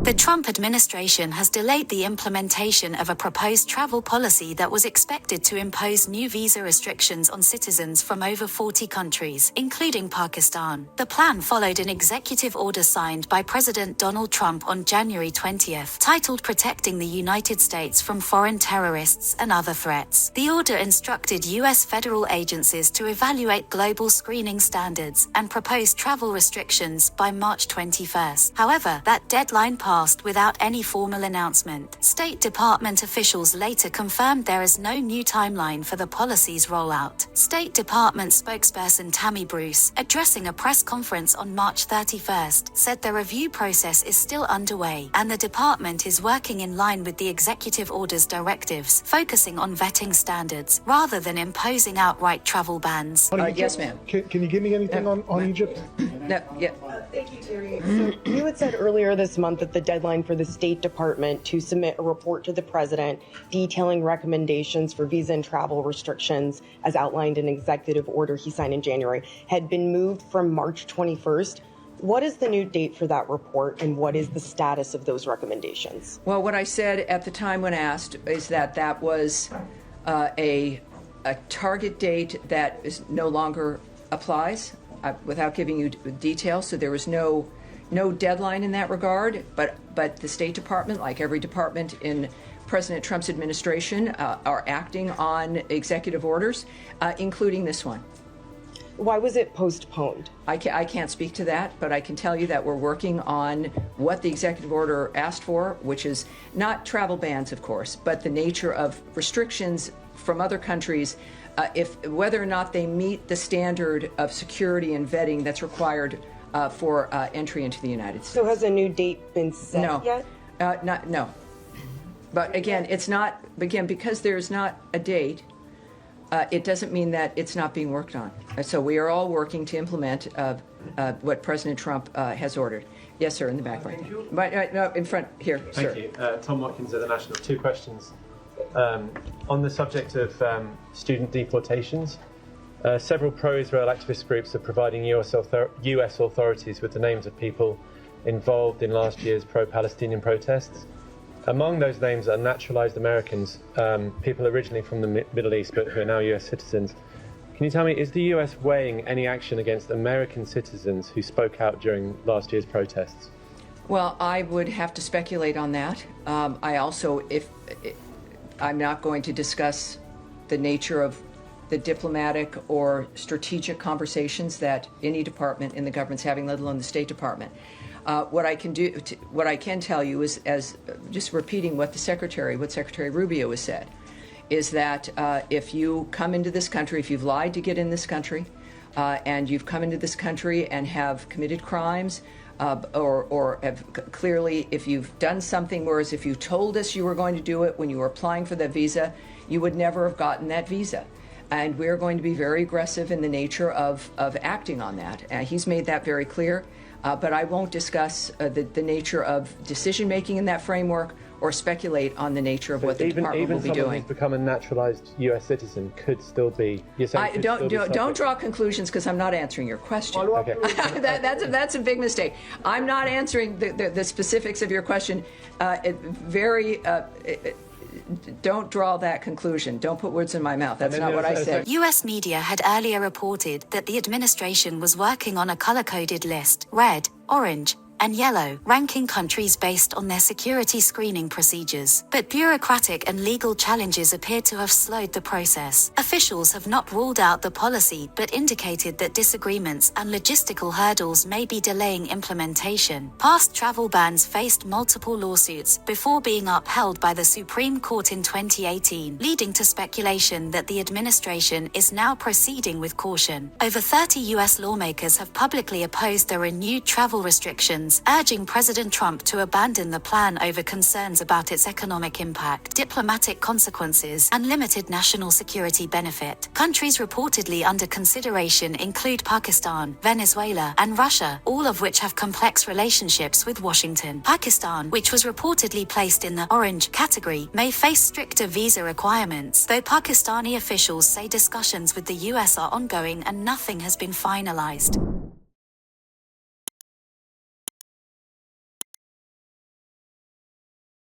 The Trump administration has delayed the implementation of a proposed travel policy that was expected to impose new visa restrictions on citizens from over 40 countries, including Pakistan. The plan followed an executive order signed by President Donald Trump on January 20th, titled Protecting the United States from Foreign Terrorists and Other Threats. The order instructed U.S. federal agencies to evaluate global screening standards and propose travel restrictions by March 21st. However, that deadline passed without any formal announcement. State Department officials later confirmed there is no new timeline for the policy's rollout. State Department spokesperson Tammy Bruce, addressing a press conference on March 31st, said the review process is still underway, and the department is working in line with the executive order's directives, focusing on vetting standards, rather than imposing outright travel bans. Yes, ma'am. Can you give me anything on Egypt? No, yeah. Thank you, Terry. So you had said earlier this month that the deadline for the State Department to submit a report to the president detailing recommendations for visa and travel restrictions, as outlined in an executive order he signed in January, had been moved from March 21st. What is the new date for that report, and what is the status of those recommendations? Well, what I said at the time when asked is that that was a target date that is no longer applies, without giving you details. So there was no deadline in that regard, but the State Department, like every department in President Trump's administration, are acting on executive orders, including this one. Why was it postponed? I can't speak to that, but I can tell you that we're working on what the executive order asked for, which is not travel bans, of course, but the nature of restrictions from other countries, whether or not they meet the standard of security and vetting that's required for entry into the United States. So has a new date been set yet? No. But again, it's not, because there's not a date, it doesn't mean that it's not being worked on. So we are all working to implement what President Trump has ordered. Yes, sir, in the back. Thank you. No, in front, here, sir. Thank you. Tom Watkins at The National. 2 questions. On the subject of student deportations, several pro-Israel activist groups are providing US authorities with the names of people involved in last year's pro-Palestinian protests. Among those names are naturalized Americans, people originally from the Middle East but who are now US citizens. Can you tell me, is the US weighing any action against American citizens who spoke out during last year's protests? Well, I would have to speculate on that. I'm not going to discuss the nature of the diplomatic or strategic conversations that any department in the government's having, let alone the State Department. What I can tell you is, as just repeating what Secretary Rubio has said, is that if you come into this country, if you've lied to get in this country, and you've come into this country and have committed crimes, or have clearly, if you've done something, whereas if you told us you were going to do it when you were applying for that visa, you would never have gotten that visa. And we're going to be very aggressive in the nature of acting on that. He's made that very clear, but I won't discuss the nature of decision-making in that framework or speculate on the nature of what the department will be doing. Even someone who's become a naturalized U.S. citizen could still be. Don't draw conclusions, because I'm not answering your question. Okay. That's a big mistake. I'm not answering the specifics of your question. Don't draw that conclusion. Don't put words in my mouth. That's not what I said. U.S. media had earlier reported that the administration was working on a color-coded list, red, orange, and yellow, ranking countries based on their security screening procedures. But bureaucratic and legal challenges appear to have slowed the process. Officials have not ruled out the policy, but indicated that disagreements and logistical hurdles may be delaying implementation. Past travel bans faced multiple lawsuits before being upheld by the Supreme Court in 2018, leading to speculation that the administration is now proceeding with caution. Over 30 U.S. lawmakers have publicly opposed the renewed travel restrictions, urging President Trump to abandon the plan over concerns about its economic impact, diplomatic consequences, and limited national security benefit. Countries reportedly under consideration include Pakistan, Venezuela, and Russia, all of which have complex relationships with Washington. Pakistan, which was reportedly placed in the orange category, may face stricter visa requirements, though Pakistani officials say discussions with the U.S. are ongoing and nothing has been finalized.